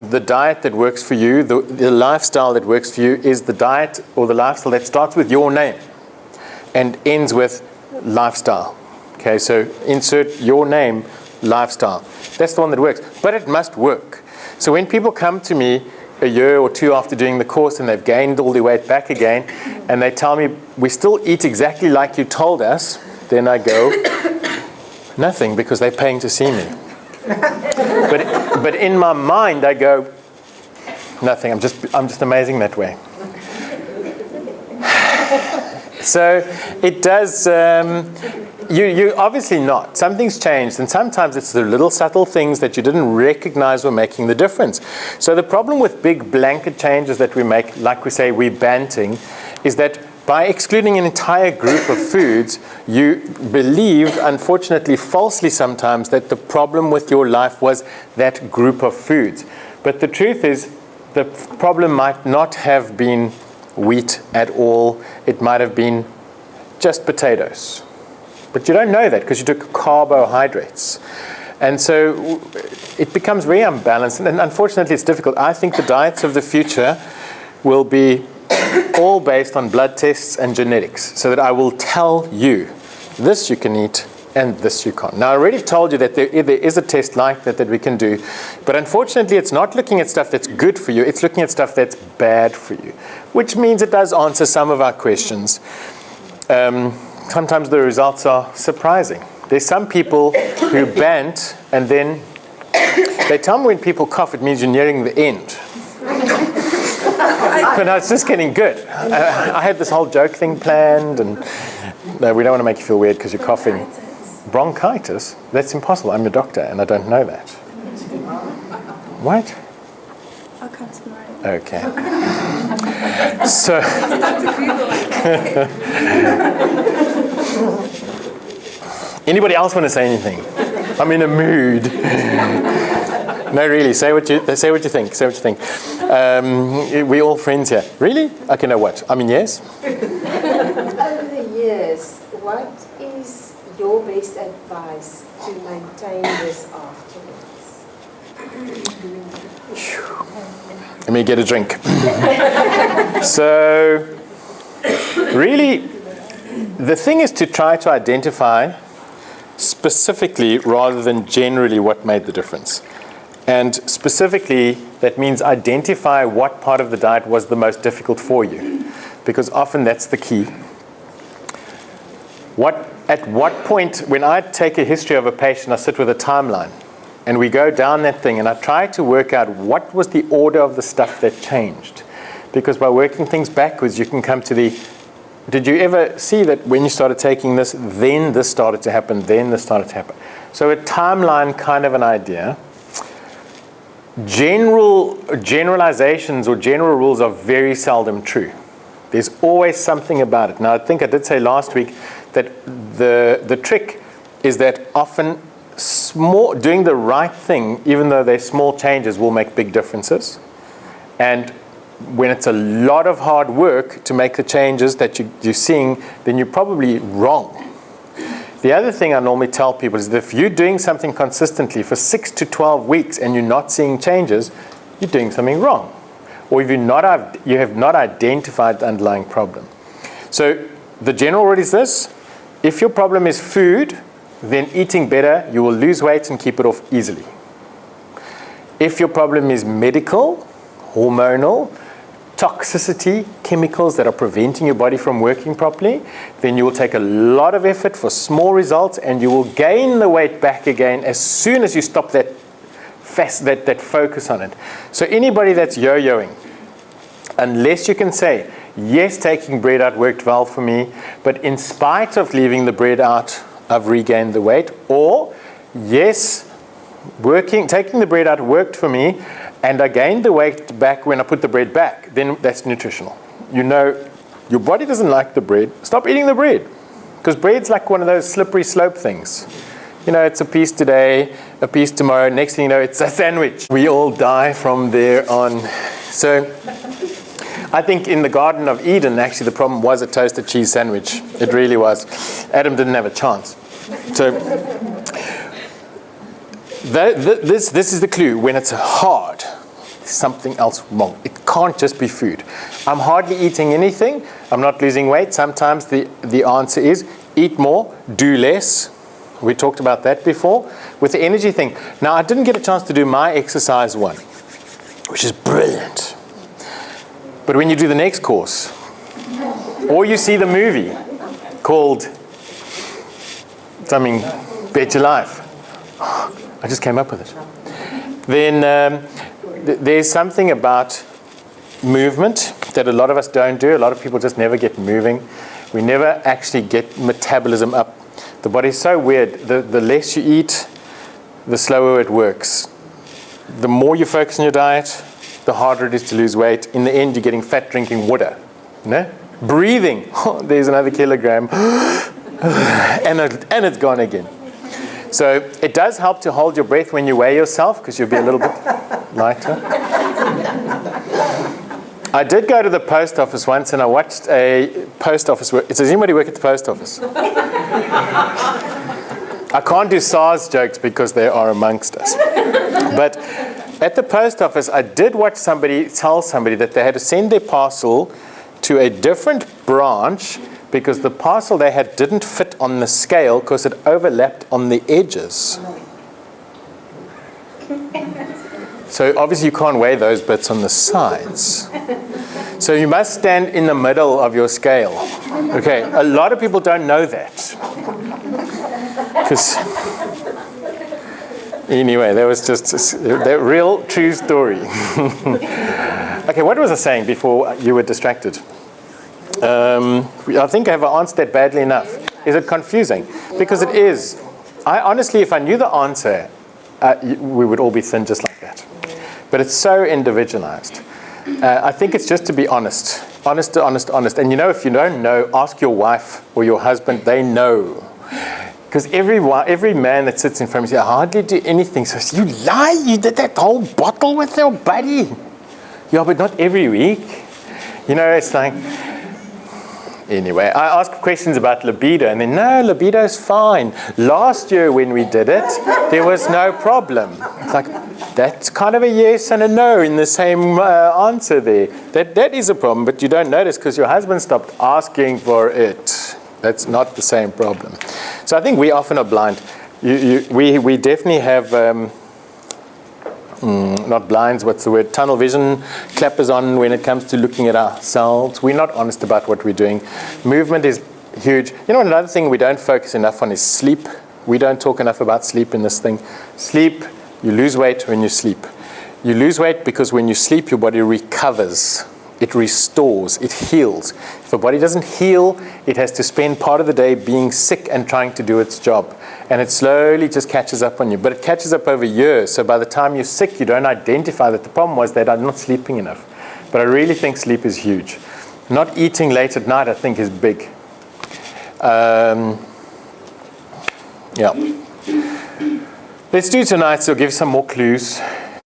the diet that works for you, the lifestyle that works for you is the diet or the lifestyle that starts with your name and ends with lifestyle. Okay, so insert your name, lifestyle. That's the one that works, but it must work. So when people come to me a year or two after doing the course and they've gained all their weight back again, and they tell me, we still eat exactly like you told us, then I go, nothing, because they're paying to see me. But in my mind, I go, nothing, I'm just amazing that way. So it does, you obviously not. Something's changed, and sometimes it's the little subtle things that you didn't recognize were making the difference. So the problem with big blanket changes that we make, like we say, we're banting, is that by excluding an entire group of foods, you believe, unfortunately, falsely sometimes, that the problem with your life was that group of foods. But the truth is, the problem might not have been wheat at all. It might have been just potatoes. But you don't know that because you took carbohydrates. And so it becomes very unbalanced. And unfortunately, it's difficult. I think the diets of the future will be all based on blood tests and genetics, so that I will tell you, this you can eat and this you can't. Now, I already told you that there is a test like that we can do, but unfortunately, it's not looking at stuff that's good for you. It's looking at stuff that's bad for you, which means it does answer some of our questions. Sometimes the results are surprising. There's some people who bant, and then they tell me when people cough, it means you're nearing the end. But no, it's just getting good. I had this whole joke thing planned, and no, we don't want to make you feel weird because you're coughing. Bronchitis? That's impossible. I'm a doctor, and I don't know that. What? I'll come tomorrow. Okay. So, anybody else want to say anything? I'm in a mood. No, really. Say what you think. Say what you think. We're all friends here. Really? Okay. Know what? I mean, yes. Over the years, what is your best advice to maintain this afterwards? Let me get a drink. So, really, the thing is to try to identify specifically rather than generally what made the difference. And specifically, that means identify what part of the diet was the most difficult for you, because often that's the key. At what point, when I take a history of a patient, I sit with a timeline, and we go down that thing, and I try to work out what was the order of the stuff that changed. Because by working things backwards, you can come to the, did you ever see that when you started taking this, then this started to happen, then this started to happen? So a timeline, kind of an idea. Generalizations or general rules are very seldom true. There's always something about it. Now, I think I did say last week that the trick is that often doing the right thing, even though they're small changes, will make big differences. And when it's a lot of hard work to make the changes that you're seeing, then you're probably wrong. The other thing I normally tell people is that if you're doing something consistently for 6 to 12 weeks and you're not seeing changes, you're doing something wrong. Or if you have not identified the underlying problem. So the general rule is this: if your problem is food, then eating better, you will lose weight and keep it off easily. If your problem is medical, hormonal, toxicity, chemicals that are preventing your body from working properly, then you will take a lot of effort for small results, and you will gain the weight back again as soon as you stop that focus on it. So anybody that's yo-yoing, unless you can say, yes, taking bread out worked well for me, but in spite of leaving the bread out, I've regained the weight, or yes, taking the bread out worked for me, and I gained the weight back when I put the bread back, then that's nutritional. You know, your body doesn't like the bread. Stop eating the bread. Because bread's like one of those slippery slope things. You know, it's a piece today, a piece tomorrow. Next thing you know, it's a sandwich. We all die from there on. So I think in the Garden of Eden, actually, the problem was a toasted cheese sandwich. It really was. Adam didn't have a chance. So this is the clue. When it's hard, something else wrong. It can't just be food. I'm hardly eating anything. I'm not losing weight. Sometimes the answer is eat more, do less. We talked about that before. With the energy thing. Now, I didn't get a chance to do my exercise one, which is brilliant. But when you do the next course, or you see the movie called something, BetYaLife. I just came up with it. Then there's something about movement that a lot of us don't do. A lot of people just never get moving. We never actually get metabolism up. The body's so weird. The less you eat, the slower it works. The more you focus on your diet, the harder it is to lose weight. In the end, you're getting fat drinking water. No? Breathing. Oh, there's another kilogram. and it's gone again. So it does help to hold your breath when you weigh yourself because you'll be a little bit lighter. I did go to the post office once and I watched a post office work. Does anybody work at the post office? I can't do SARS jokes because they are amongst us. But at the post office, I did watch somebody tell somebody that they had to send their parcel to a different branch because the parcel they had didn't fit on the scale because it overlapped on the edges. So obviously you can't weigh those bits on the sides. So you must stand in the middle of your scale. Okay, a lot of people don't know that. Anyway, that was just a real true story. Okay, what was I saying before you were distracted? I think I have answered that badly enough. Is it confusing? Because it is. I honestly, if I knew the answer, we would all be thin just like that. But it's so individualized. I think it's just to be honest. Honest. And if you don't know, ask your wife or your husband. They know. Because every man that sits in front of me says, I hardly do anything. So you lie, you did that whole bottle with your buddy. Yeah, but not every week. It's like... Anyway, I ask questions about libido, and then, no, libido's fine. Last year when we did it, there was no problem. It's like, that's kind of a yes and a no in the same answer there. That is a problem, but you don't notice because your husband stopped asking for it. That's not the same problem. So I think we often are blind. We definitely have... not blinds, what's the word? Tunnel vision, clappers on when it comes to looking at ourselves. We're not honest about what we're doing. Movement is huge. Another thing we don't focus enough on is sleep. We don't talk enough about sleep in this thing. Sleep, you lose weight when you sleep. You lose weight because when you sleep, your body recovers. It restores, it heals. If a body doesn't heal, it has to spend part of the day being sick and trying to do its job. And it slowly just catches up on you. But it catches up over years. So by the time you're sick, you don't identify that the problem was that I'm not sleeping enough. But I really think sleep is huge. Not eating late at night, I think, is big. Yeah. Let's do tonight, so give some more clues.